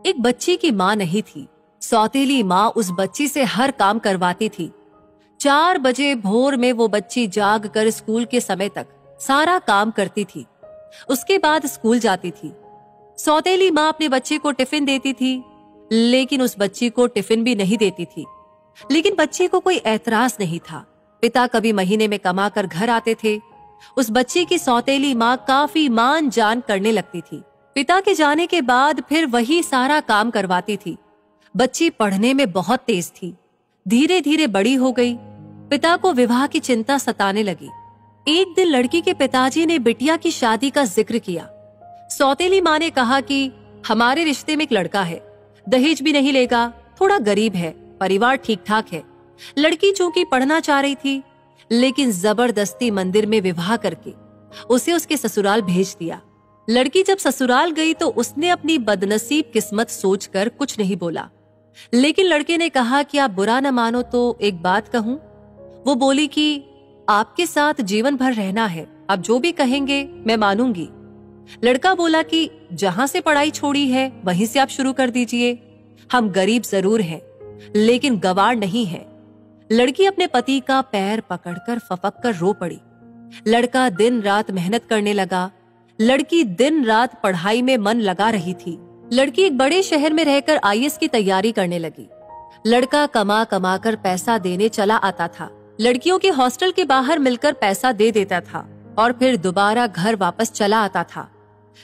एक बच्ची की माँ नहीं थी। सौतेली माँ उस बच्ची से हर काम करवाती थी। 4 बजे भोर में वो बच्ची जाग कर स्कूल के समय तक सारा काम करती थी। उसके बाद स्कूल जाती थी। सौतेली माँ अपने बच्चे को टिफिन देती थी, लेकिन उस बच्ची को टिफिन भी नहीं देती थी। लेकिन बच्ची को कोई ऐतराज नहीं था। पिता कभी महीने में कमा कर घर आते थे। उस बच्ची की सौतेली माँ काफी मान जान करने लगती थी। पिता के जाने के बाद फिर वही सारा काम करवाती थी। बच्ची पढ़ने में बहुत तेज थी। धीरे धीरे बड़ी हो गई। पिता को विवाह की चिंता सताने लगी। एक दिन लड़की के पिताजी ने बिटिया की शादी का जिक्र किया। सौतेली माँ ने कहा कि हमारे रिश्ते में एक लड़का है, दहेज भी नहीं लेगा, थोड़ा गरीब है, परिवार ठीक ठाक है। लड़की चूंकि पढ़ना चाह रही थी, लेकिन जबरदस्ती मंदिर में विवाह करके उसे उसके ससुराल भेज दिया। लड़की जब ससुराल गई तो उसने अपनी बदनसीब किस्मत सोचकर कुछ नहीं बोला। लेकिन लड़के ने कहा कि आप बुरा न मानो तो एक बात कहूं। वो बोली कि आपके साथ जीवन भर रहना है, आप जो भी कहेंगे मैं मानूंगी। लड़का बोला कि जहां से पढ़ाई छोड़ी है वहीं से आप शुरू कर दीजिए। हम गरीब जरूर हैं, लेकिन गवार नहीं है। लड़की अपने पति का पैर पकड़कर फपक कर रो पड़ी। लड़का दिन रात मेहनत करने लगा। लड़की दिन रात पढ़ाई में मन लगा रही थी। लड़की एक बड़े शहर में रहकर आईएएस की तैयारी करने लगी। लड़का कमा कमा कर पैसा देने चला आता था। लड़कियों के हॉस्टल के बाहर मिलकर पैसा दे देता था और फिर दोबारा घर वापस चला आता था।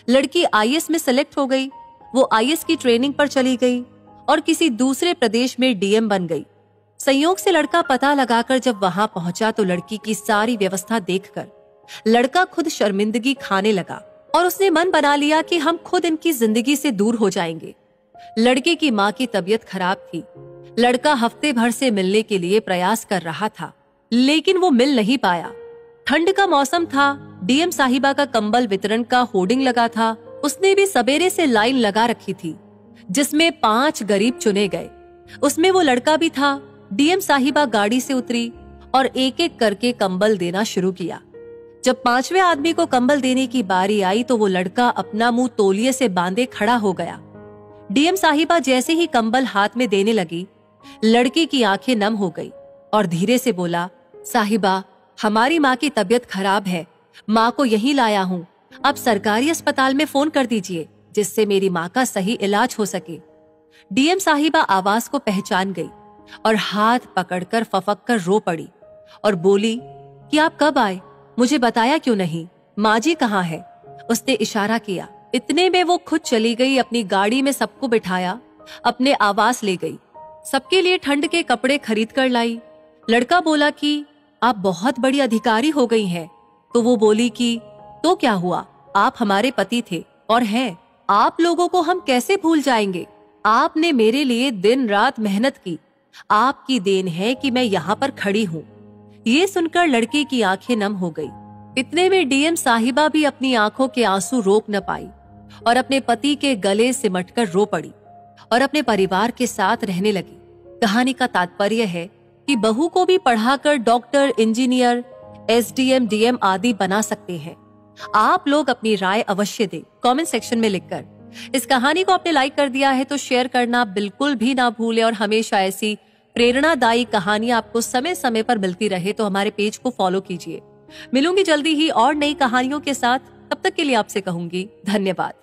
लड़की आईएएस में सेलेक्ट हो गई। वो आईएएस की ट्रेनिंग पर चली गई और किसी दूसरे प्रदेश में डीएम बन गई। संयोग से लड़का पता लगाकर जब वहां पहुंचा तो लड़की की सारी व्यवस्था देखकर लड़का खुद शर्मिंदगी खाने लगा और उसने मन बना लिया कि हम खुद इनकी जिंदगी से दूर हो जाएंगे। लड़के की माँ की तबीयत खराब थी। लड़का हफ्ते भर से मिलने के लिए प्रयास कर रहा था, लेकिन वो मिल नहीं पाया। ठंड का मौसम था। डीएम साहिबा का कंबल वितरण का होर्डिंग लगा था। उसने भी सवेरे से लाइन लगा रखी थी, जिसमें 5 गरीब चुने गए। उसमें वो लड़का भी था। डीएम साहिबा गाड़ी से उतरी और एक एक करके कंबल देना शुरू किया। जब 5वें आदमी को कंबल देने की बारी आई तो वो लड़का अपना मुंह तौलिए से बांधे खड़ा हो गया। डीएम साहिबा जैसे ही कंबल हाथ में देने लगी, लड़के की आंखें नम हो गई और धीरे से बोला, साहिबा, हमारी माँ की तबीयत खराब है, माँ को यहीं लाया हूँ। आप सरकारी अस्पताल में फोन कर दीजिए जिससे मेरी माँ का सही इलाज हो सके। डीएम साहिबा आवाज को पहचान गई और हाथ पकड़कर फफक कर रो पड़ी और बोली कि आप कब आए, मुझे बताया क्यों नहीं? माँ जी कहाँ है? उसने इशारा किया। इतने में वो खुद चली गई। अपनी गाड़ी में सबको बिठाया, अपने आवास ले गई। सबके लिए ठंड के कपड़े खरीद कर लाई। लड़का बोला कि आप बहुत बड़ी अधिकारी हो गई हैं। तो वो बोली कि तो क्या हुआ, आप हमारे पति थे और हैं। आप लोगों को हम कैसे भूल जाएंगे? आपने मेरे लिए दिन रात मेहनत की। आपकी देन है कि मैं यहाँ पर खड़ी हूँ। ये सुनकर लड़के की आंखें नम हो गई। इतने में डीएम साहिबा भी अपनी आंखों के आंसू रोक न पाई और अपने पति के गले सिमटकर रो पड़ी और अपने परिवार के साथ रहने लगी। कहानी का तात्पर्य है कि बहू को भी पढ़ाकर डॉक्टर, इंजीनियर, एसडीएम, डीएम आदि बना सकते हैं। आप लोग अपनी राय अवश्य दें कमेंट सेक्शन में लिखकर। इस कहानी को आपने लाइक कर दिया है तो शेयर करना बिल्कुल भी ना भूलें और हमेशा ऐसी प्रेरणादायी कहानियां आपको समय समय पर मिलती रहे तो हमारे पेज को फॉलो कीजिए। मिलूंगी जल्दी ही और नई कहानियों के साथ। तब तक के लिए आपसे कहूंगी धन्यवाद।